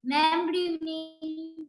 Ma'am good evening.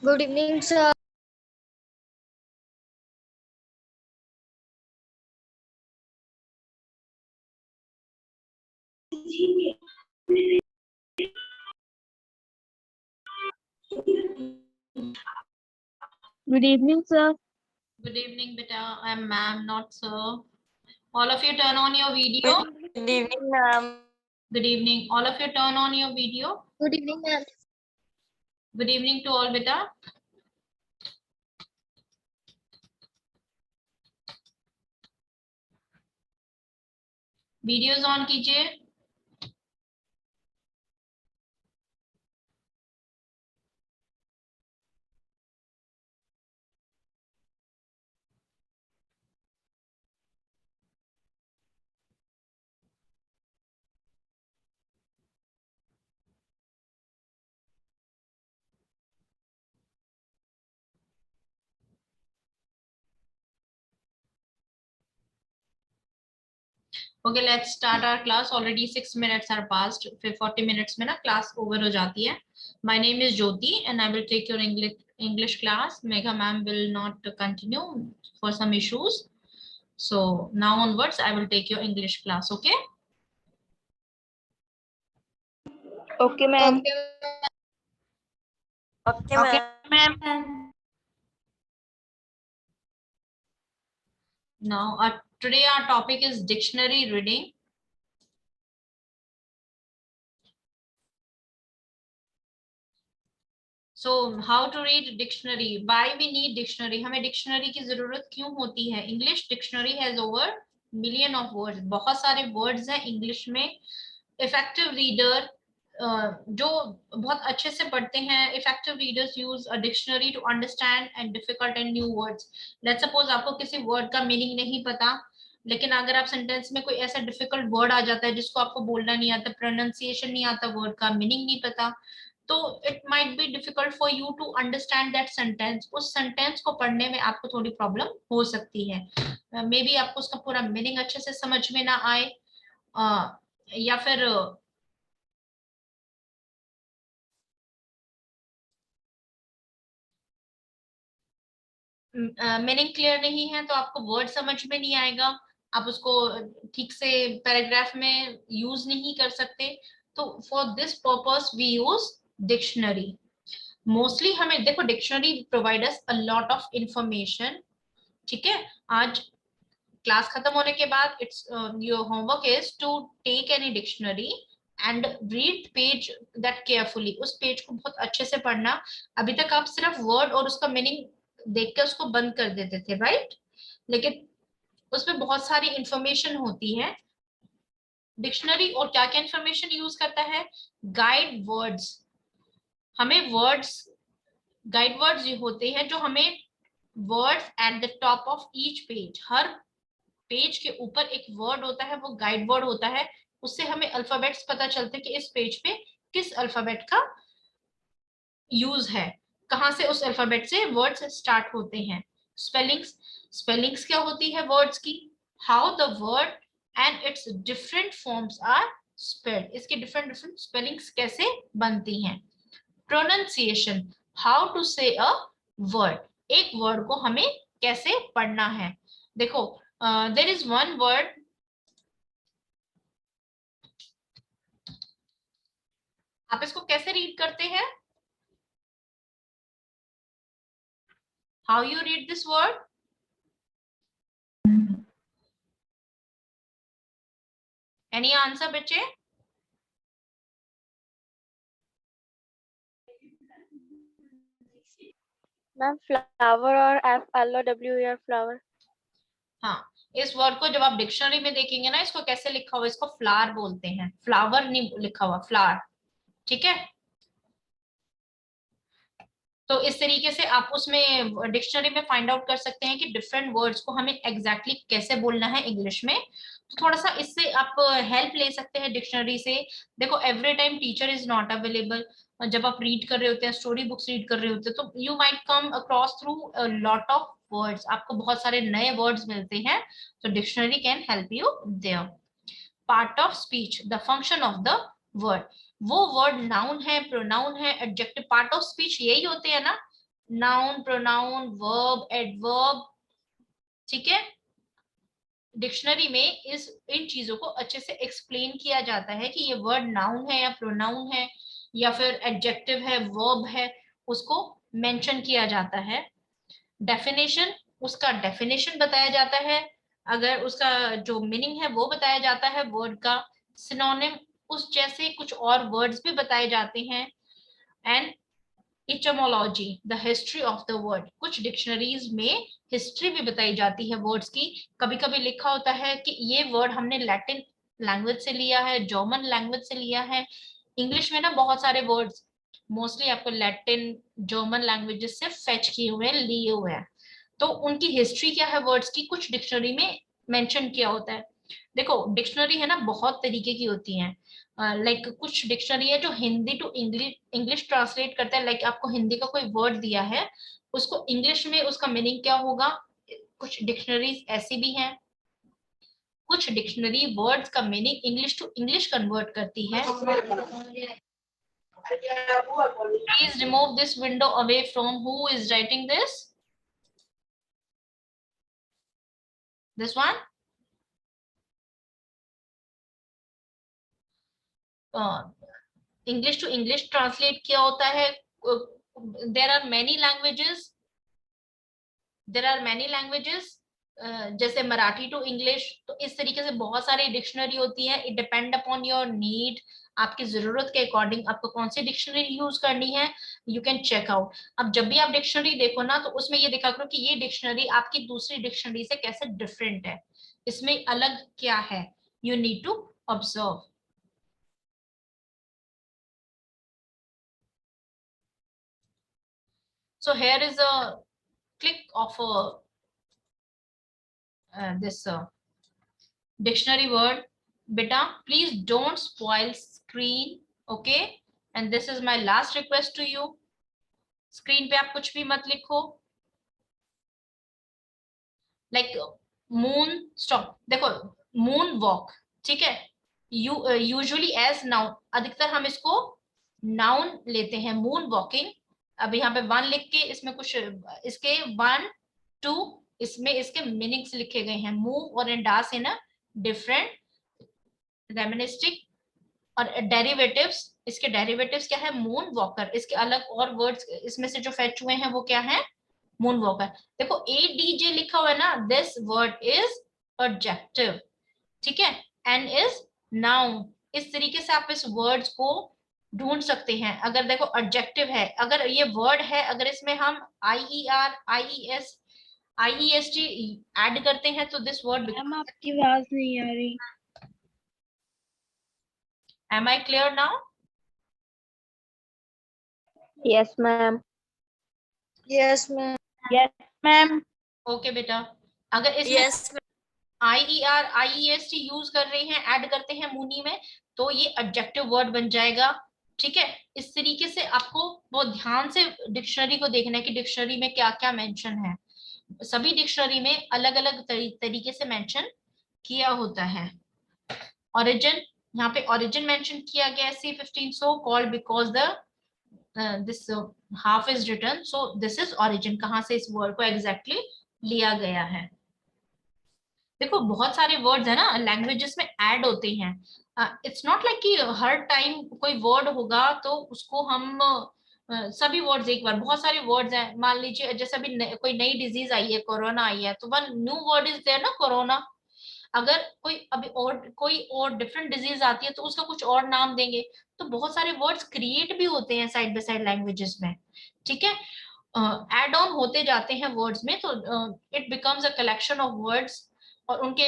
Good evening, sir. Good evening, sir. Good evening, beta. I'm ma'am, not sir. All of you turn on your video. Good evening, ma'am. Good evening. All of you turn on your video. Good evening, ma'am. Good evening to all, beta. Videos on कीजिए. Okay, let's start our class. Already 6 minutes are past. फिर 40 minutes में ना class over हो जाती है. My name is Jyoti and I will take your English class. Megha ma'am will not continue for some issues. So now onwards I will take your English class. Okay. Okay, ma'am. Okay. Okay, ma'am. Now today our topic is dictionary reading. So how to read dictionary? Why we need dictionary? हमें dictionary की जरूरत क्यों होती है? English dictionary has over million of words. बहुत सारे words हैं English में. Effective reader जो बहुत अच्छे से पढ़ते हैं, effective readers use a dictionary to understand and difficult and new words. Let's suppose आपको किसी word का meaning नहीं पता, लेकिन अगर आप सेंटेंस में कोई ऐसा डिफिकल्ट वर्ड आ जाता है जिसको आपको बोलना नहीं आता, प्रोनाउंसिएशन नहीं आता, वर्ड का मीनिंग नहीं पता, तो it might be difficult for you to understand that sentence. उस सेंटेंस को पढ़ने में आपको थोड़ी प्रॉब्लम हो सकती है. मे बी आपको उसका पूरा मीनिंग अच्छे से समझ में ना आए, या फिर मीनिंग क्लियर नहीं है, तो आपको वर्ड समझ में नहीं आएगा, आप उसको ठीक से पैराग्राफ में यूज नहीं कर सकते. तो for this purpose we use dictionary. Mostly हमें देखो, dictionary provide us a lot of information. ठीक है, आज क्लास खत्म होने के बाद it's your homework is to take any dictionary and read page that carefully. उस पेज को बहुत अच्छे से पढ़ना. अभी तक आप सिर्फ वर्ड और उसका मीनिंग देख के उसको बंद कर देते थे, राइट? लेकिन उसमें बहुत सारी इंफॉर्मेशन होती है. डिक्शनरी और क्या क्या इंफॉर्मेशन यूज करता है? Guide words. हमें वर्ड्स, गाइड वर्ड्स होते हैं जो हमें words at the top of each page, her page के ऊपर एक वर्ड होता है, वो गाइड वर्ड होता है. उससे हमें अल्फाबेट्स पता चलते हैं कि इस पेज पे किस अल्फाबेट का यूज है, कहां से उस अल्फाबेट से वर्ड्स स्टार्ट होते हैं. स्पेलिंग्स, स्पेलिंग्स क्या होती है वर्ड्स की? How the word and its different forms are spelled. इसके डिफरेंट डिफरेंट स्पेलिंग्स कैसे बनती हैं. प्रोनाउंसिएशन, हाउ टू से अ वर्ड. एक वर्ड को हमें कैसे पढ़ना है. देखो, देयर इज वन वर्ड, आप इसको कैसे रीड करते हैं? How you read this word? Any answer बच्चे? मैम फ्लावर और FLOWER फ्लावर. हाँ, इस वर्ड को जब आप डिक्शनरी में देखेंगे ना, इसको कैसे लिखा हुआ, इसको फ्लावर बोलते हैं, फ्लावर नहीं लिखा हुआ, फ्लावर. ठीक है, तो इस तरीके से आप उसमें डिक्शनरी में फाइंड आउट कर सकते हैं कि डिफरेंट वर्ड्स को हमें एग्जैक्टली कैसे बोलना है इंग्लिश में. तो थोड़ा सा इससे आप हेल्प ले सकते हैं डिक्शनरी से. देखो, every time teacher is not available. जब आप रीड कर रहे होते हैं, स्टोरी बुक्स रीड कर रहे होते हैं, तो you might come across through lot of words. आपको बहुत सारे नए वर्ड्स मिलते हैं, तो dictionary can help you there. Part of speech, the function of the word. वो वर्ड नाउन है, प्रोनाउन है, एडजेक्टिव. पार्ट ऑफ स्पीच यही होते हैं ना, नाउन, प्रोनाउन, वर्ब, एडवर्ब. ठीक है, डिक्शनरी में इन चीजों को अच्छे से एक्सप्लेन किया जाता है कि ये वर्ड नाउन है या प्रोनाउन है या फिर एडजेक्टिव है, वर्ब है. उसको मेंशन किया जाता है। डेफिनेशन, उसका डेफिनेशन बताया जाता है, अगर उसका जो मीनिंग है वो बताया जाता है वर्ड का। सिनोनिम, उस जैसे कुछ और वर्ड्स भी बताए जाते हैं। And etymology, the history of the word, कुछ डिक्शनरीज में हिस्ट्री भी बताई जाती है वर्ड्स की। कभी कभी लिखा होता है कि ये वर्ड हमने लैटिन लैंग्वेज से लिया है, जर्मन लैंग्वेज से लिया है। इंग्लिश में ना बहुत सारे वर्ड्स मोस्टली आपको लैटिन जर्मन लैंग्वेजेस से फेच किए हुए हैं, लिए हुए हैं। तो उनकी हिस्ट्री क्या है वर्ड्स की, कुछ डिक्शनरी में मेंशन किया होता है। देखो डिक्शनरी है ना बहुत तरीके की होती हैं। लाइक कुछ डिक्शनरी है जो Hindi to English English translate करता है। लाइक आपको हिंदी का कोई वर्ड दिया है, उसको इंग्लिश में उसका मीनिंग क्या होगा। कुछ डिक्शनरीज ऐसी भी हैं। कुछ डिक्शनरी वर्ड्स का meaning English to English convert करती है। Please remove this window away from who is writing this one. English to English translate किया होता है। देर आर मैनी लैंग्वेजेस, जैसे मराठी टू इंग्लिश। तो इस तरीके से बहुत सारी डिक्शनरी होती है। It depend upon your need, आपकी जरूरत के अकॉर्डिंग आपको कौन सी डिक्शनरी यूज करनी है, यू कैन चेक आउट। अब जब भी आप डिक्शनरी देखो ना तो उसमें ये देखा करो कि ये डिक्शनरी आपकी दूसरी डिक्शनरी से कैसे डिफरेंट है, इसमें अलग क्या है, you need to observe. So here is a click of this dictionary word. Beta, please don't spoil screen, okay? And this is my last request to you. Screen पे आप कुछ भी मत लिखो। Like moon stop, देखो moon walk, ठीक है। Usually as noun, अधिकतर हम इसको noun लेते हैं moon walking। अब यहाँ पे वन लिख के इसमें कुछ इसके वन टू इसमें इसके मीनिंग्स लिखे गए हैं। मूव और डास है ना डिफरेंट रेमिनिस्टिक। और डेरिवेटिव्स, इसके डेरिवेटिव्स क्या है, मून वॉकर। इसके अलग और वर्ड्स इसमें से जो फेच हुए हैं वो क्या है, मून वॉकर। देखो ADJ लिखा हुआ है ना, दिस वर्ड इज एडजेक्टिव, ठीक है। An is noun. इस तरीके से आप इस वर्ड्स को ढूंढ सकते हैं। अगर देखो एडजेक्टिव है, अगर ये वर्ड है, अगर इसमें हम IER IEST ऐड करते हैं तो दिस वर्ड। मैम आपकी आवाज नहीं आ रही। Am I clear now? Yes, ma'am. Yes, ma'am. Yes, ma'am. Okay बेटा, अगर इसमें IER IEST यूज कर रहे हैं, ऐड करते हैं मुनी में, तो ये एडजेक्टिव वर्ड बन जाएगा, ठीक है। इस तरीके से आपको बहुत ध्यान से डिक्शनरी को देखना है कि डिक्शनरी में क्या क्या मेंशन है। सभी डिक्शनरी में अलग अलग तरीके से मेंशन किया होता है। ओरिजिन, यहाँ पे ओरिजिन मेंशन किया गया है C15, so called because the this half is written, so this is origin. कहाँ से इस वर्ड को एग्जैक्टली लिया गया है। देखो बहुत सारे वर्ड्स है ना लैंग्वेजेस में ऐड होते हैं। इट्स नॉट लाइक कि हर टाइम कोई वर्ड होगा तो उसको हम सभी वर्ड्स एक बार, बहुत सारे वर्ड्स हैं। मान लीजिए जैसे अभी कोई नई डिजीज आई है, कोरोना आई है, तो one new word is there ना, कोरोना। अगर कोई अभी और कोई और डिफरेंट डिजीज आती है तो उसका कुछ और नाम देंगे। तो बहुत सारे वर्ड्स क्रिएट भी होते हैं साइड बाय साइड लैंग्वेजेस में, ठीक है। एड ऑन होते जाते हैं वर्ड्स में, तो it becomes a collection of words, और उनके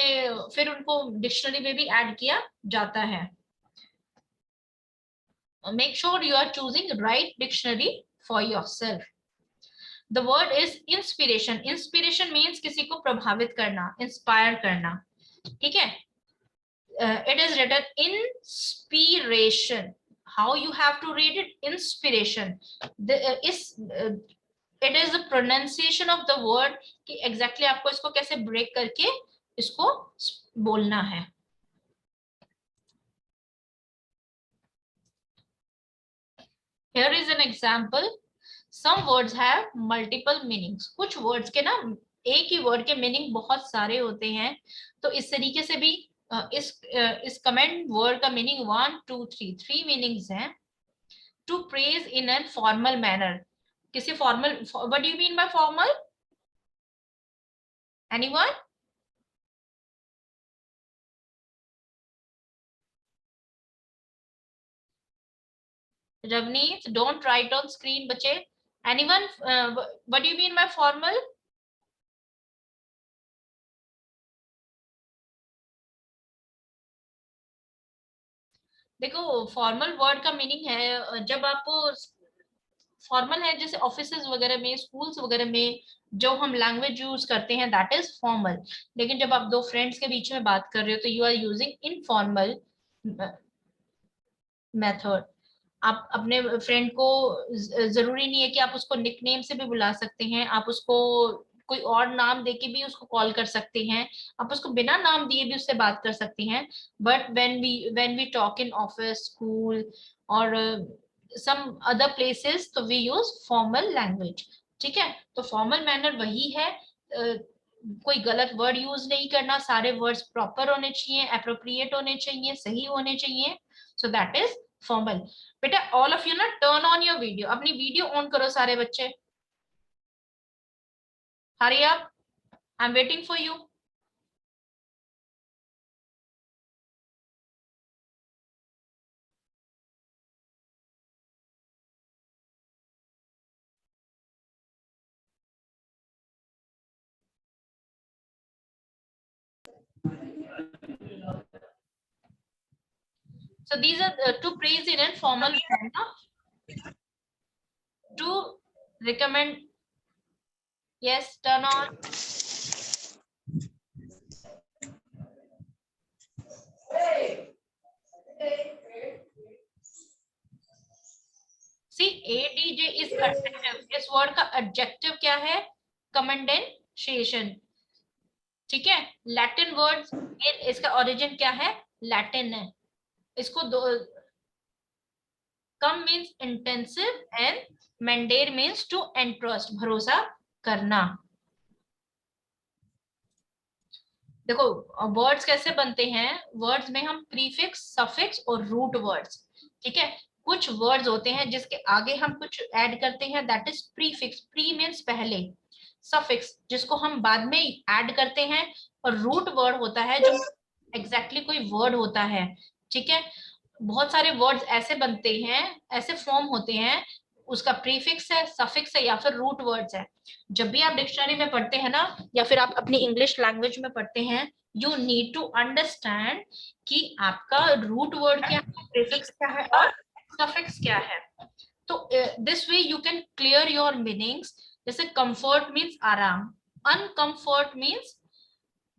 फिर उनको डिक्शनरी में भी ऐड किया जाता है। Make sure you are choosing right dictionary for yourself. The word is inspiration. Inspiration means किसी को प्रभावित करना, इंस्पायर करना, ठीक है। It is written inspiration. How you have to read it? Inspiration. It is the pronunciation of the word कि exactly आपको इसको कैसे break करके इसको बोलना है। Here is an example. Some words have multiple meanings. कुछ words के ना एक ही word के meaning बहुत सारे होते हैं। तो इस तरीके से भी इस कमेंट वर्ड का मीनिंग 1 2 3 मीनिंग्स हैं। To praise in a formal manner, किसी formal, what do you mean by formal? Anyone? Ravneet, don't write on screen, बच्चे. Anyone? What do you mean by formal? देखो, फॉर्मल वर्ड का meaning है जब आप formal है, जैसे ऑफिसेज वगैरह में, स्कूल्स वगैरह में जो हम लैंग्वेज यूज करते हैं, दैट इज फॉर्मल. लेकिन जब आप दो फ्रेंड्स के बीच में बात कर रहे हो तो you are using informal method. आप अपने फ्रेंड को जरूरी नहीं है कि आप उसको निकनेम से भी बुला सकते हैं, आप उसको कोई और नाम देके भी उसको कॉल कर सकते हैं, आप उसको बिना नाम दिए भी उससे बात कर सकते हैं. But when we talk in office, school और सम अदर प्लेसेस, तो वी यूज फॉर्मल लैंग्वेज. ठीक है, तो फॉर्मल मैनर वही है, कोई गलत वर्ड यूज नहीं करना, सारे वर्ड्स प्रॉपर होने चाहिए, अप्रोप्रिएट होने चाहिए, सही होने चाहिए. So that is formal. बेटा ऑल ऑफ यू ना टर्न ऑन योर वीडियो, अपनी वीडियो ऑन करो सारे बच्चे. Hurry up, I am waiting for you. So these are to praise in and formal manner, to recommend. Yes, turn on. See, adj is adjective. इस word का adjective क्या है? कमेंडेंशिएशन. ठीक है, लैटिन वर्ड्स, इसका ओरिजिन क्या है? लैटिन है. इसको दो, कम मीन्स इंटेंसिव एंड मैंडेर मीन्स टू एंट्रस्ट, भरोसा करना. देखो वर्ड्स कैसे बनते हैं, वर्ड्स में हम प्रीफिक्स, सफिक्स और रूट वर्ड्स. ठीक है, कुछ वर्ड्स होते हैं जिसके आगे हम कुछ ऐड करते हैं, that is prefix. Pre means पहले, सफिक्स जिसको हम बाद में ऐड करते हैं, और रूट वर्ड होता है जो एग्जैक्टली कोई वर्ड होता है. ठीक है, बहुत सारे वर्ड्स ऐसे बनते हैं, ऐसे फॉर्म होते हैं, उसका प्रीफिक्स है, सफिक्स है या फिर रूट वर्ड्स है. जब भी आप डिक्शनरी में पढ़ते हैं ना, या फिर आप अपनी इंग्लिश लैंग्वेज में पढ़ते हैं, यू नीड टू अंडरस्टैंड कि आपका रूट वर्ड क्या है, प्रीफिक्स क्या है और सफिक्स क्या है. तो this way you can clear your meanings. जैसे कंफर्ट मीन्स आराम, अनकंफर्ट मीन्स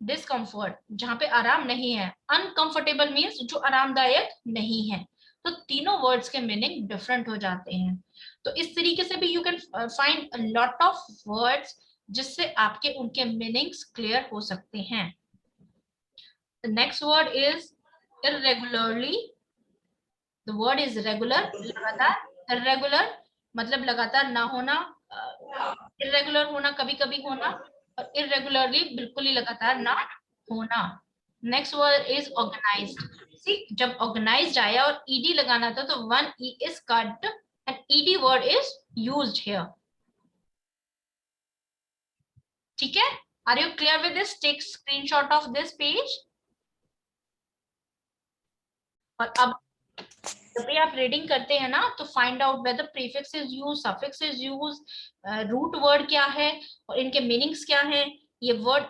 डिस्कंफर्ट, जहां पे आराम नहीं है. अनकंफर्टेबल मीन्स जो आरामदायक नहीं है. तो तीनों वर्ड्स के मीनिंग डिफरेंट हो जाते हैं. तो इस तरीके से भी you can find a lot of words जिससे आपके उनके मीनिंग्स क्लियर हो सकते हैं. The next word is irregularly. The word is regular, लगातार. irregular मतलब लगातार ना होना, irregular होना, कभी कभी होना, और irregularly बिल्कुल ही लगातार ना होना. Next word is organized. See, जब ऑर्गेनाइज्ड आया और ईडी लगाना था तो one E is cut and ED word is used here. ठीक है, are you clear with this? Take screenshot of this page. और अब जब भी आप रीडिंग करते हैं ना, तो find out whether prefix is use, suffix is use, root word क्या है और इनके मीनिंग्स क्या है. ये वर्ड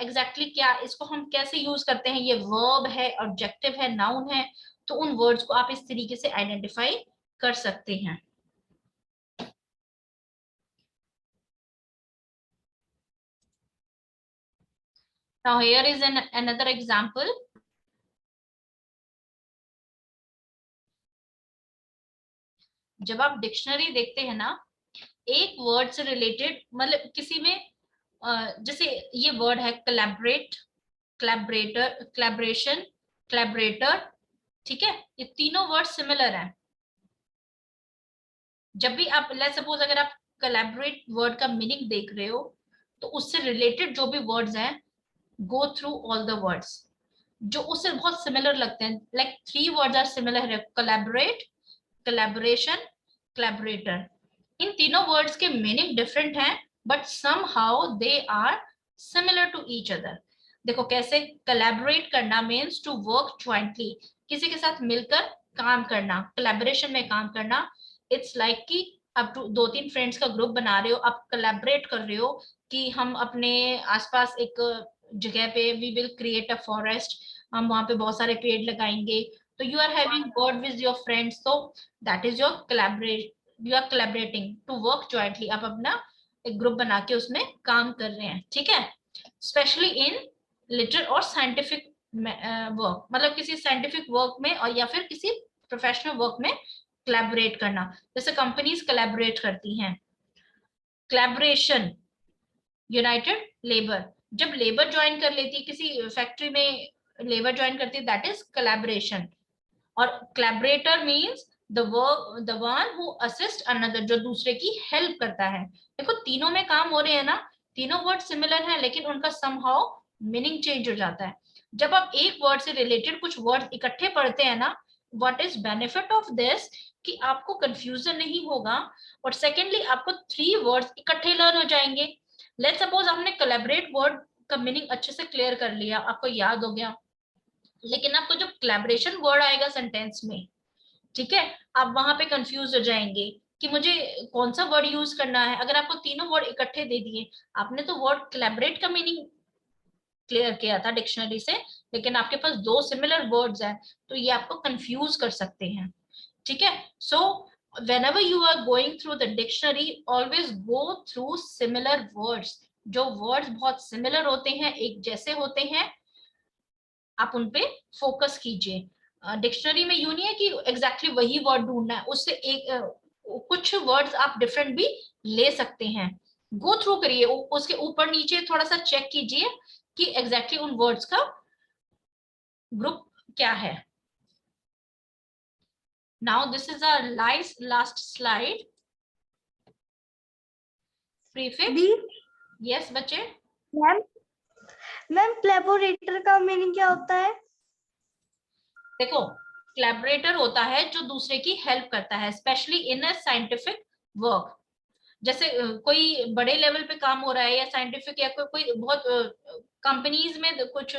एग्जैक्टली क्या, इसको हम कैसे यूज करते हैं, ये वर्ब है, ऑब्जेक्टिव है, नाउन है. तो उन वर्ड्स को आप इस तरीके से आइडेंटिफाई कर सकते हैं. Now here is another example. जब आप डिक्शनरी देखते हैं ना, एक वर्ड से रिलेटेड, मतलब किसी में जैसे ये वर्ड है कोलैबोरेट, कोलैबोरेटर, कोलैबोरेशन, कोलैबोरेटर. ठीक है, ये तीनों वर्ड सिमिलर हैं. जब भी आप लेट्स सपोज अगर आप कोलैबोरेट वर्ड का मीनिंग देख रहे हो, तो उससे रिलेटेड जो भी वर्ड्स हैं, go through all the words जो उससे बहुत सिमिलर लगते हैं. लाइक 3 वर्ड्स आर सिमिलर है, कोलैबोरेट, कोलैबोरेशन, कोलैबोरेटर. इन तीनों वर्ड्स के मीनिंग डिफरेंट हैं but somehow they are similar to each other. देखो कैसे, कोलैबोरेट करना मीन्स टू वर्क ज्वाइंटली, किसी के साथ मिलकर काम करना, कोलैबोरेशन में काम करना। इट्स लाइक कि अब दो तीन फ्रेंड्स का ग्रुप बना रहे हो, आप कोलैबोरेट कर रहे हो कि हम अपने आसपास एक जगह पे we will create a forest, हम वहां पे बहुत सारे पेड़ लगाएंगे, तो you are having word with your friends, तो that is your collaborate, you are collaborating to work jointly, आप अपना एक ग्रुप बना के उसमें काम कर रहे हैं, ठीक है। स्पेशली इन लिटरेचर और साइंटिफिक वर्क, मतलब किसी साइंटिफिक वर्क में और या फिर किसी प्रोफेशनल वर्क में कोलैबोरेट करना, जैसे कंपनीज कोलैबोरेट करती हैं। कोलैबोरेशन, यूनाइटेड लेबर, जब लेबर ज्वाइन कर लेती है किसी फैक्ट्री में, लेबर ज्वाइन करती है, दैट इज कोलैबोरेशन। और collaborator means the one who assist another, जो दूसरे की हेल्प करता है। देखो तीनों में काम हो रहे हैं ना, तीनों वर्ड सिमिलर हैं लेकिन उनका समहाउ मीनिंग चेंज हो जाता है। जब आप एक वर्ड से रिलेटेड कुछ वर्ड इकट्ठे पढ़ते हैं ना, what is benefit of this, कि आपको कंफ्यूजन नहीं होगा, और सेकेंडली आपको थ्री वर्ड्स इकट्ठे लर्न हो जाएंगे। लेट्स सपोज आपने कोलैबोरेट वर्ड का मीनिंग अच्छे से क्लियर कर लिया, आपको याद हो गया, लेकिन आपको जब कोलैबोरेशन वर्ड आएगा सेंटेंस में, ठीक है, आप वहां पे कंफ्यूज हो जाएंगे कि मुझे कौन सा वर्ड यूज करना है। अगर आपको तीनों वर्ड इकट्ठे दे दिए, आपने तो वर्ड कोलैबोरेट का मीनिंग क्लियर किया था डिक्शनरी से, लेकिन आपके पास दो सिमिलर वर्ड्स हैं, तो ये आपको कंफ्यूज कर सकते हैं, ठीक है। सो whenever you are going through the dictionary, always go through similar words, जो वर्ड्स बहुत सिमिलर होते हैं, एक जैसे होते हैं, आप उन पे फोकस कीजिए। डिक्शनरी में यूं नहीं है कि एग्जैक्टली वही वर्ड ढूंढना है, उससे एक कुछ वर्ड्स आप डिफरेंट भी ले सकते हैं। गो थ्रू करिए, उसके ऊपर नीचे थोड़ा सा चेक कीजिए कि एग्जैक्टली उन वर्ड्स का ग्रुप क्या है। Now this is a last slide, prefix. Yes बच्चे। मैम मैम कोलैबोरेटर का मीनिंग क्या होता है? देखो कोलैबोरेटर होता है जो दूसरे की हेल्प करता है, specially in a scientific work. जैसे कोई बड़े लेवल पे काम हो रहा है या साइंटिफिक, या कोई बहुत कंपनीज में कुछ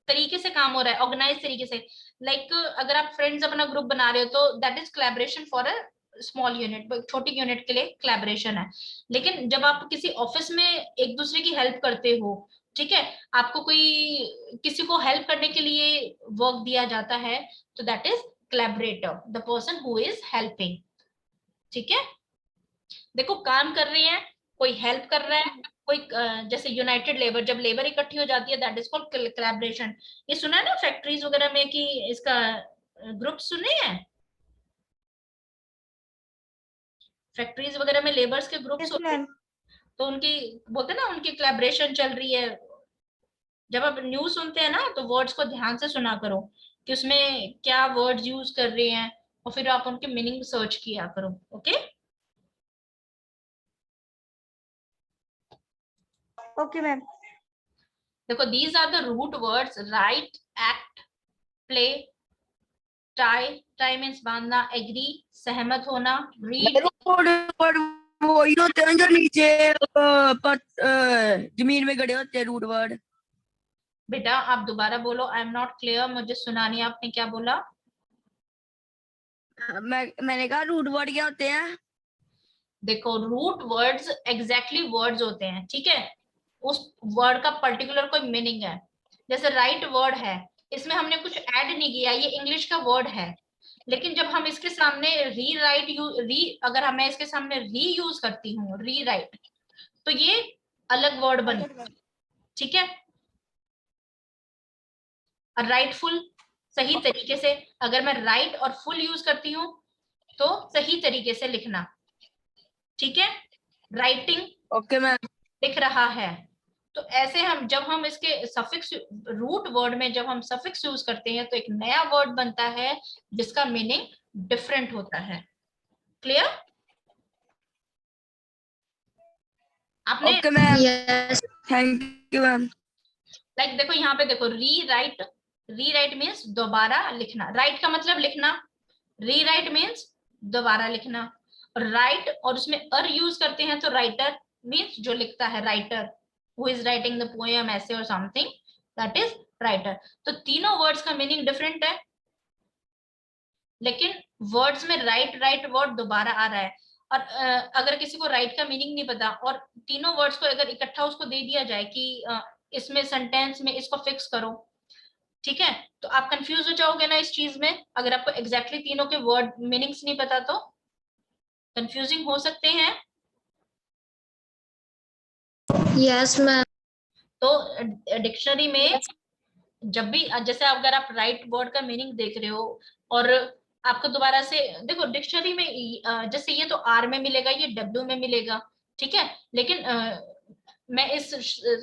तरीके से काम हो रहा है, ऑर्गेनाइज तरीके से, लाइक अगर आप फ्रेंड्स अपना ग्रुप बना रहे हो तो that is collaboration for a small unit, छोटी यूनिट के लिए कोलैबोरेशन है। लेकिन जब आप किसी ऑफिस में एक दूसरे की हेल्प करते हो, ठीक है, आपको कोई किसी को हेल्प करने के लिए वर्क दिया जाता है, तो that is collaborator, the person who is helping, ठीक है। देखो काम कर रही है, कोई हेल्प कर रहा है, कोई जैसे यूनाइटेड लेबर, जब लेबर इकट्ठी हो जाती है दैट इज कॉल्ड कोलैबोरेशन। ये सुना है ना फैक्ट्रीज वगैरह में कि इसका ग्रुप सुने हैं, फैक्ट्रीज वगैरह में लेबर्स के ग्रुप्स यस होते हैं, मैम। तो उनकी बोलते हैं ना उनकी कोलैबोरेशन चल रही है। जब आप न्यूज सुनते हैं ना तो वर्ड्स को ध्यान से सुना करो कि उसमें क्या वर्ड्स यूज कर रहे हैं, और फिर आप उनके मीनिंग सर्च किया करो, ओके। Okay ma'am. देखो these are the root words, write, act, play, tie, tie means बांधना, एग्री सहमत होना, रीड। वही होते हैं जो नीचे जमीन में गड़े होते हैं, रूट वर्ड। बेटा आप दोबारा बोलो, आई एम नॉट क्लियर, मुझे सुना नहीं आपने क्या बोला। मैंने कहा रूट वर्ड क्या होते हैं? देखो रूट वर्ड्स एग्जैक्टली वर्ड्स होते हैं, ठीक है, उस वर्ड का पर्टिकुलर कोई मीनिंग है। जैसे राइट वर्ड है, इसमें हमने कुछ ऐड नहीं किया, ये इंग्लिश का वर्ड है, लेकिन जब हम इसके सामने री राइट अगर मैं इसके सामने री यूज करती हूँ, री राइट, तो ये अलग वर्ड बन, ठीक है। और राइटफुल, सही तरीके से, अगर मैं राइट और फुल यूज करती हूँ तो सही तरीके से लिखना, ठीक है। Writing, okay ma'am. लिख रहा है। तो ऐसे हम जब हम इसके सफिक्स, रूट वर्ड में जब हम सफिक्स यूज करते हैं तो एक नया वर्ड बनता है जिसका मीनिंग डिफरेंट होता है। क्लियर? आपने okay ma'am, yes. Thank you ma'am. Like देखो यहाँ पे देखो, री राइट मीन्स दोबारा लिखना, राइट का मतलब लिखना, री राइट मीन्स दोबारा लिखना। राइट और उसमें अर यूज करते हैं तो राइटर मीन्स जो लिखता है, writer who is writing the poem, ऐसे और समथिंग, दैट इज राइटर। तो तीनों वर्ड्स का मीनिंग डिफरेंट है, लेकिन वर्ड्स में राइट राइट वर्ड दोबारा आ रहा है। और अगर किसी को राइट का मीनिंग नहीं पता और तीनों वर्ड्स को अगर इकट्ठा उसको दे दिया जाए कि इसमें सेंटेंस में इसको फिक्स करो, ठीक है, तो आप कंफ्यूज हो जाओगे ना इस चीज में। अगर आपको एग्जैक्टली तीनों के वर्ड मीनिंग्स नहीं पता तो कंफ्यूजिंग हो सकते हैं। Yes ma'am. तो डिक्शनरी में जब भी, जैसे अगर आप राइट वर्ड का मीनिंग देख रहे हो और आपको दोबारा से देखो, डिक्शनरी में जैसे ये तो आर में मिलेगा, ये डब्ल्यू में मिलेगा, ठीक है, लेकिन मैं इस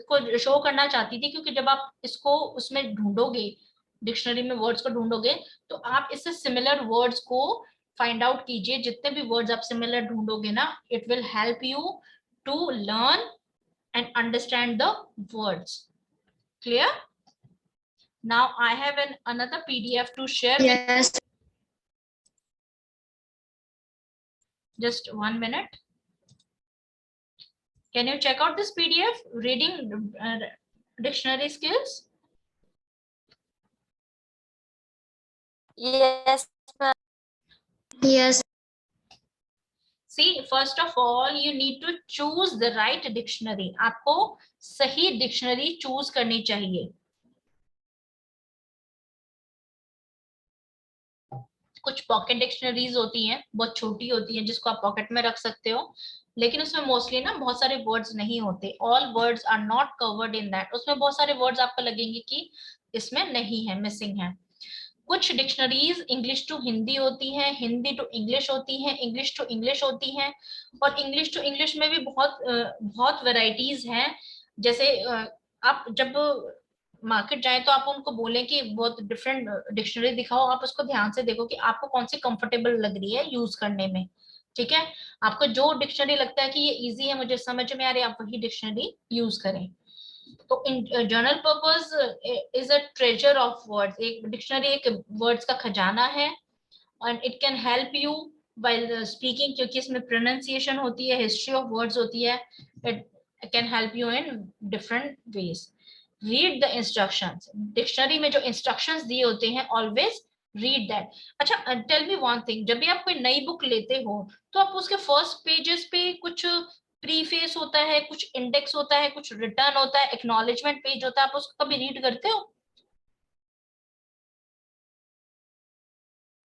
को शो करना चाहती थी क्योंकि जब आप इसको उसमें ढूंढोगे, डिक्शनरी में वर्ड्स को ढूंढोगे, तो आप इससे सिमिलर वर्ड्स को फाइंड आउट कीजिए। जितने भी वर्ड्स आप सिमिलर ढूंढोगे ना, it will help you to learn and understand the words. Clear? Now I have another PDF to share with you. Yes. Just 1 minute. Can you check out this PDF, reading dictionary skills? Yes ma'am. Yes. See, first of all, you need to choose the right dictionary. आपको सही dictionary choose करनी चाहिए। कुछ pocket dictionaries होती हैं, बहुत छोटी होती हैं, जिसको आप पॉकेट में रख सकते हो, लेकिन उसमें मोस्टली ना बहुत सारे वर्ड्स नहीं होते। All words are not covered in that. उसमें बहुत सारे वर्ड्स आपको लगेंगे कि इसमें नहीं है, मिसिंग है। कुछ डिक्शनरीज इंग्लिश टू हिंदी होती हैं, हिंदी टू इंग्लिश होती हैं, इंग्लिश टू इंग्लिश होती हैं, और इंग्लिश टू इंग्लिश में भी बहुत वैरायटीज हैं। जैसे आप जब मार्केट जाए तो आप उनको बोलें कि बहुत डिफरेंट डिक्शनरी दिखाओ, आप उसको ध्यान से देखो कि आपको कौन सी कंफर्टेबल लग रही है यूज करने में, ठीक है। आपको जो डिक्शनरी लगता है कि ये इजी है, मुझे समझ में आ रही है, आप वही डिक्शनरी यूज करें। तो in general purpose is a treasure of words. एक डिक्शनरी एक वर्ड्स का खजाना है, and it can help you while speaking, क्योंकि इसमें प्रोनाउंसिएशन होती है, हिस्ट्री ऑफ वर्ड्स होती है। It can help you in different ways. Read the instructions. Dictionary में जो इंस्ट्रक्शंस दिए होते हैं, ऑलवेज रीड दैट। अच्छा, टेल मी वन थिंग, जब भी आप कोई नई बुक लेते हो तो आप उसके फर्स्ट पेजेस पे कुछ प्रीफेस होता है, कुछ इंडेक्स होता है, कुछ रिटर्न होता है, एक्नॉलेजमेंट पेज होता है, आप उसको कभी रीड करते हो?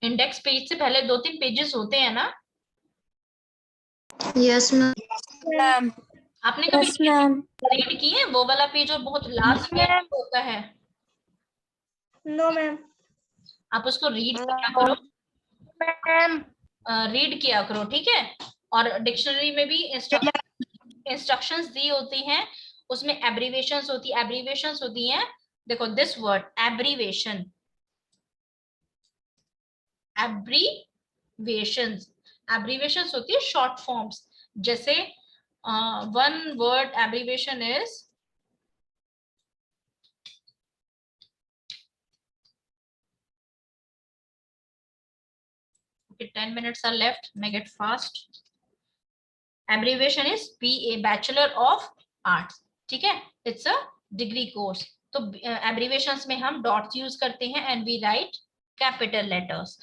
इंडेक्स पेज से पहले 2-3 पेजेस होते हैं ना? Yes ma'am. आपने कभी यस मैम। रीड किए वो वाला पेज और बहुत लास्ट में होता है? No ma'am. आप उसको रीड किया करो मैम, रीड किया करो, ठीक है। और डिक्शनरी में भी इंस्ट्रक्शंस दी होती हैं, उसमें एब्रीवेशंस होती हैं। देखो दिस वर्ड एब्रीवेशन, एब्रीवेशंस होती है शॉर्ट फॉर्म्स। जैसे one word abbreviation is, okay, 10 minutes are left, make it fast. Abbreviation is BA, Bachelor of Arts, ठीक है, it's a degree course। तो abbreviations में हम डॉट्स यूज करते हैं and we write capital letters.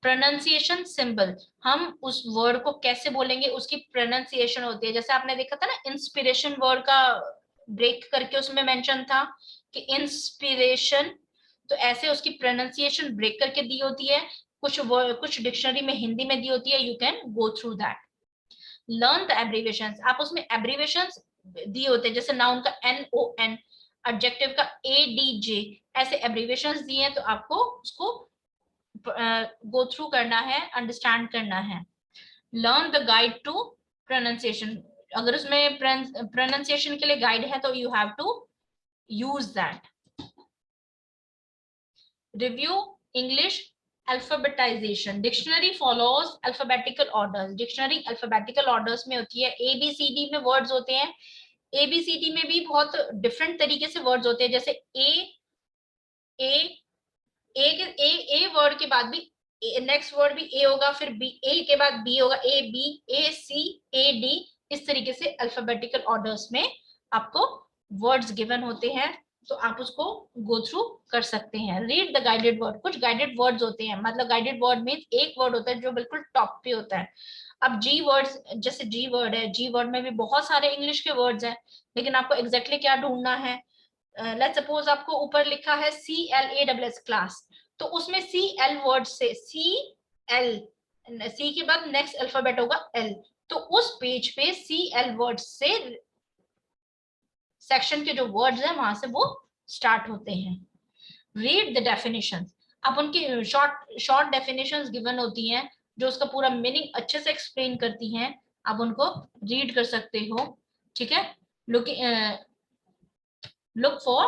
Pronunciation symbol, हम उस word को कैसे बोलेंगे उसकी प्रोनाउंसिएशन होती है। जैसे आपने देखा था ना, इंस्पिरेशन वर्ड का ब्रेक करके उसमें मेंशन था कि इंस्पिरेशन, तो ऐसे उसकी प्रोनाउंसिएशन ब्रेक करके दी होती है। कुछ डिक्शनरी में हिंदी में दी होती है, you can go through that. Learn the abbreviations, आप उसमें एब्रीवेशंस दिए होते हैं, जैसे नाउन का NON, एडजेक्टिव का ADJ, ऐसे एब्रीवेशंस दिए हैं, तो आपको उसको गो थ्रू करना है, अंडरस्टैंड करना है। Learn the guide to pronunciation, अगर उसमें प्रोनाउंसिएशन के लिए गाइड है तो you have to use that. Review English alphabetization, dictionary follows alphabetical orders. Dictionary alphabetical orders में होती है, ABCD में वर्ड्स होते हैं। ABCD में भी बहुत डिफरेंट तरीके से वर्ड्स होते हैं, जैसे ए वर्ड के बाद भी नेक्स्ट वर्ड भी ए होगा, फिर बी, ए के बाद बी होगा, A B, A C, A D, इस तरीके से अल्फाबेटिकल ऑर्डर्स में आपको वर्ड्स गिवन होते हैं, तो आप उसको गो थ्रू कर सकते हैं। रीड द गाइडेड वर्ड, कुछ गाइडेड वर्ड्स होते हैं, मतलब गाइडेड वर्ड मींस एक वर्ड होता है जो बिल्कुल टॉप पे होता है। अब जी वर्ड्स, जैसे जी वर्ड है, जी वर्ड में भी बहुत सारे इंग्लिश के वर्ड्स हैं, लेकिन आपको एग्जैक्टली क्या ढूंढना है। लेट्स सपोज आपको ऊपर लिखा है CLASS क्लास, तो उसमें CL वर्ड से CL, सी के बाद नेक्स्ट अल्फाबेट होगा L, तो उस पेज पे CL वर्ड से सेक्शन के जो वर्ड्स हैं वहां से वो स्टार्ट होते हैं। रीड द डेफिनेशंस, आप उनकी शॉर्ट डेफिनेशंस गिवन होती हैं जो उसका पूरा मीनिंग अच्छे से एक्सप्लेन करती हैं, आप उनको रीड कर सकते हो। ठीक है, look for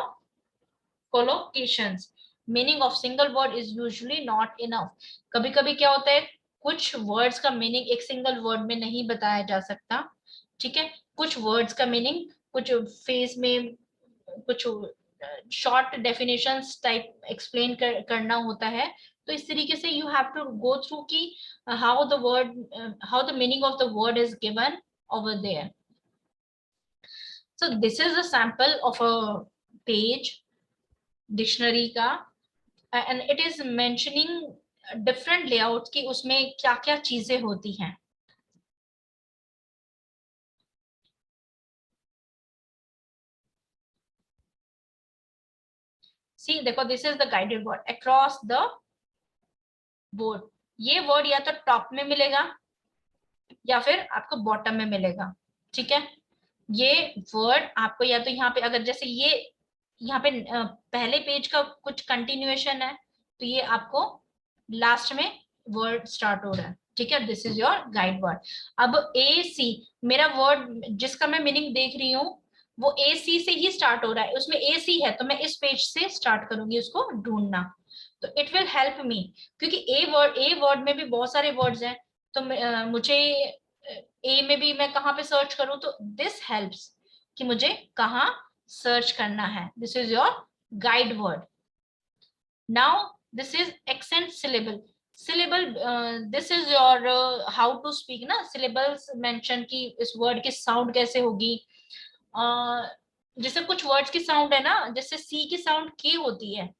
collocations, meaning of single word is usually not enough। कभी कभी क्या होता है, कुछ वर्ड्स का मीनिंग एक सिंगल वर्ड में नहीं बताया जा सकता। ठीक है, कुछ वर्ड्स का मीनिंग कुछ फेज में, कुछ शॉर्ट डेफिनेशंस टाइप एक्सप्लेन करना होता है, तो इस तरीके से you have to go through की how the word, how the meaning of the word is given over there. So this is a sample of a page dictionary का, and it is mentioning different layout की उसमें क्या क्या चीजें होती हैं। See देखो, this is the guided word across the board. ये वर्ड या तो टॉप में मिलेगा या फिर आपको बॉटम में मिलेगा। ठीक है, ये वर्ड आपको या तो यहाँ पे, अगर जैसे ये यहाँ पे पहले पेज का कुछ कंटिन्यूएशन है, तो ये आपको लास्ट में वर्ड स्टार्ट हो रहा है। ठीक है, this is your guide word. अब ए सी, मेरा वर्ड जिसका मैं मीनिंग देख रही हूँ वो ए सी से ही स्टार्ट हो रहा है, उसमें ए सी है, तो मैं इस पेज से स्टार्ट करूंगी उसको ढूंढना, तो इट विल हेल्प मी, क्योंकि ए वर्ड में भी बहुत सारे वर्ड्स हैं, तो मुझे ए में भी मैं कहाँ पे सर्च करूँ, तो दिस हेल्प्स कि मुझे कहाँ सर्च करना है। This is your guide word. Now this is accent syllable. Syllable, this is your how to speak ना, सिलेबल्स मेंशन की इस वर्ड की साउंड कैसे होगी। जैसे कुछ वर्ड्स की साउंड है ना, जैसे सी की साउंड के होती है,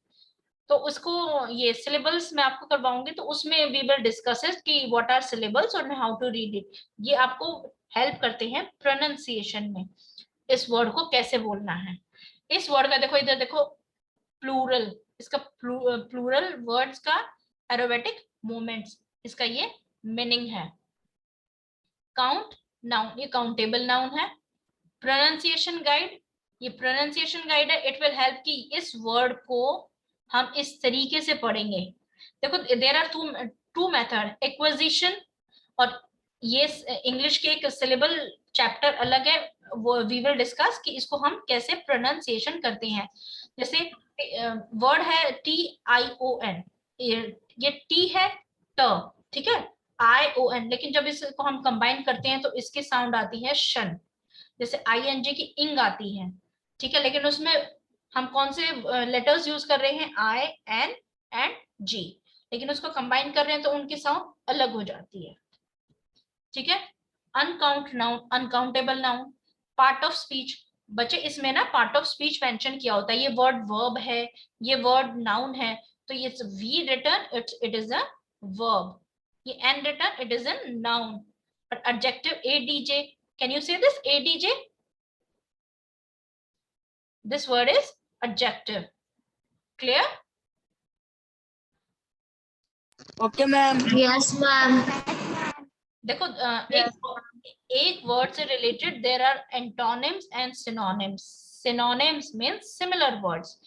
तो उसको ये सिलेबल्स मैं आपको करवाऊंगी, तो उसमें वी विल डिस्कस इट कि व्हाट आर सिलेबल्स और हाउ टू रीड इट। ये आपको हेल्प करते हैं प्रोनाउंसिएशन में, इस वर्ड को कैसे बोलना है। इस वर्ड का देखो, इधर देखो प्लूरल, इसका प्लूरल वर्ड्स का एरोबेटिक मूवमेंट्स, इसका ये मीनिंग है। काउंट नाउन, ये काउंटेबल नाउन है। प्रोनाउंसिएशन गाइड, ये प्रोनाउंसिएशन गाइड है, इट विल हेल्प कि इस वर्ड को हम इस तरीके से पढ़ेंगे। देखो, there are two method, acquisition, और ये इंग्लिश के एक सिलेबल चैप्टर अलग है, वो वी विल डिस्कस कि इसको हम कैसे प्रोनाउंसिएशन करते हैं। जैसे वर्ड है TION, ये टी है ट, ठीक है, ION, लेकिन जब इसको हम कंबाइन करते हैं तो इसकी साउंड आती है शन, जैसे ING की इंग आती है। ठीक है, लेकिन उसमें हम कौन से लेटर्स यूज कर रहे हैं, I, N एंड G, लेकिन उसको कंबाइन कर रहे हैं तो उनकी साउंड अलग हो जाती है। ठीक है, uncount noun, uncountable noun. Part of speech, बच्चे इसमें ना पार्ट ऑफ स्पीच मेंशन किया होता है, ये वर्ड वर्ब है, ये वर्ड नाउन है, तो ये V return it is a verb, ये N return it is a noun. But adjective ADJ, can you say this ADJ? This word is adjective. Clear? Okay ma'am. Yes, ma'am. देखो, एक word से related there are antonyms and synonyms. Synonyms means similar words,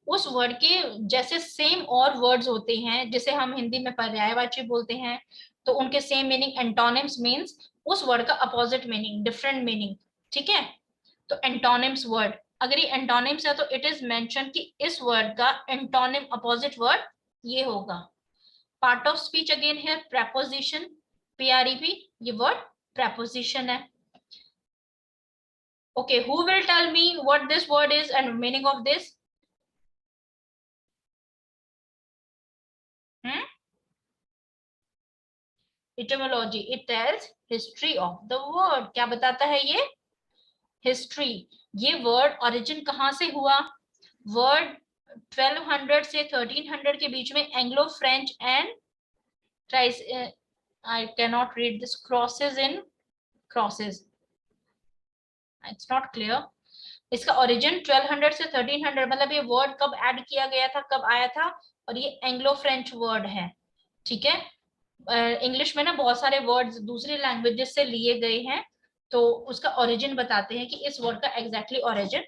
उस word के जैसे same और words होते हैं, जिसे हम हिंदी में पर्यायवाची बोलते हैं, तो उनके सेम मीनिंग। एंटोनिम्स मींस उस वर्ड का अपोजिट मीनिंग, डिफरेंट मीनिंग। ठीक है, तो एंटोनिम्स वर्ड, अगर ये एंटोनिम्स है तो इट इज मेंशन कि इस वर्ड का एंटोनिम अपोजिट वर्ड ये होगा। पार्ट ऑफ स्पीच अगेन है प्रेपोजिशन, PREP, ये वर्ड प्रेपोजिशन है। Okay, who will tell me what this word is and meaning of this? etymology, it tells history of the word. क्या बताता है ये? History. ये वर्ड ओरिजिन कहाँ से हुआ? वर्ड 1200 से 1300 के बीच में Anglo French and I cannot read this, crosses in crosses, it's not clear. इसका ओरिजिन 1200 से 1300, मतलब ये वर्ड कब ऐड किया गया था, कब आया था, और ये एंग्लो फ्रेंच वर्ड है. ठीक है. इंग्लिश में ना बहुत सारे वर्ड्स दूसरी लैंग्वेजेस से लिए गए हैं, तो उसका ओरिजिन बताते हैं कि इस वर्ड का एग्जैक्टली ओरिजिन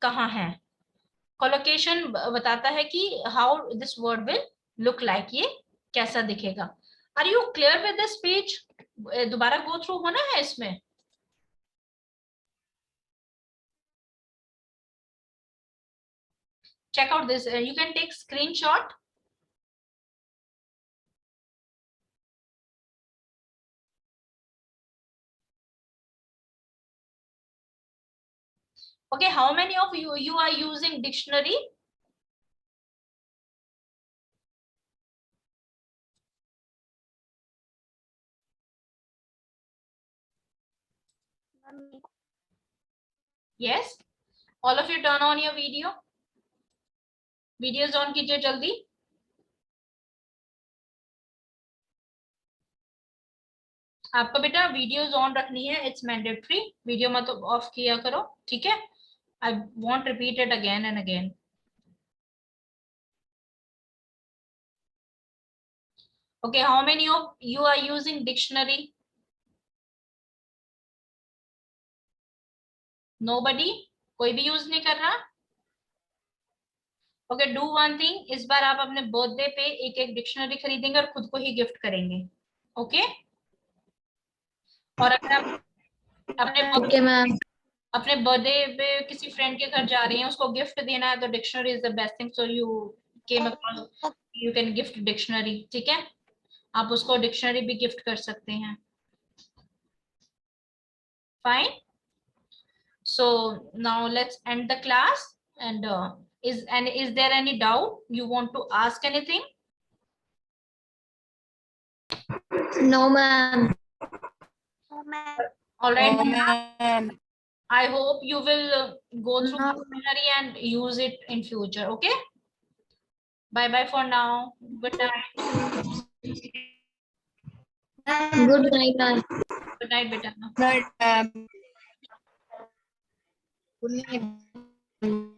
कहाँ है. कोलोकेशन बताता है कि how this word will look like, ये कैसा दिखेगा. Are you clear with this speech? दोबारा गो थ्रू होना है इसमें. Check out this, you can take screenshot. Okay, how many of you are using dictionary? Yes, all of you turn on your video. Videos on कीजिए जल्दी. आपका बेटा videos on रखनी है, इट्स मैंडेटरी. वीडियो मत ऑफ किया करो, ठीक है? I won't repeat it again and again. Okay, how many of you are using dictionary? Nobody? कोई भी यूज नहीं कर रहा? ओके, डू वन थिंग, इस बार आप अपने बर्थडे पे एक एक डिक्शनरी खरीदेंगे और खुद को ही गिफ्ट करेंगे. ओके? और अगर आप Okay, ma'am. अपने बर्थडे पे किसी फ्रेंड के घर जा रही हैं, उसको गिफ्ट देना है, तो dictionary is the best thing. So you came across, you can gift dictionary. ठीक है, आप उसको डिक्शनरी भी गिफ्ट कर सकते हैं. Fine. So now let's end the class, and is there any doubt you want to ask anything? No, ma'am. All right, No, ma'am. I hope you will go through the dictionary and use it in future. Okay, bye bye for now. Good night. Good night, ma'am. Good night, beta. Good night, ma'am. Good night.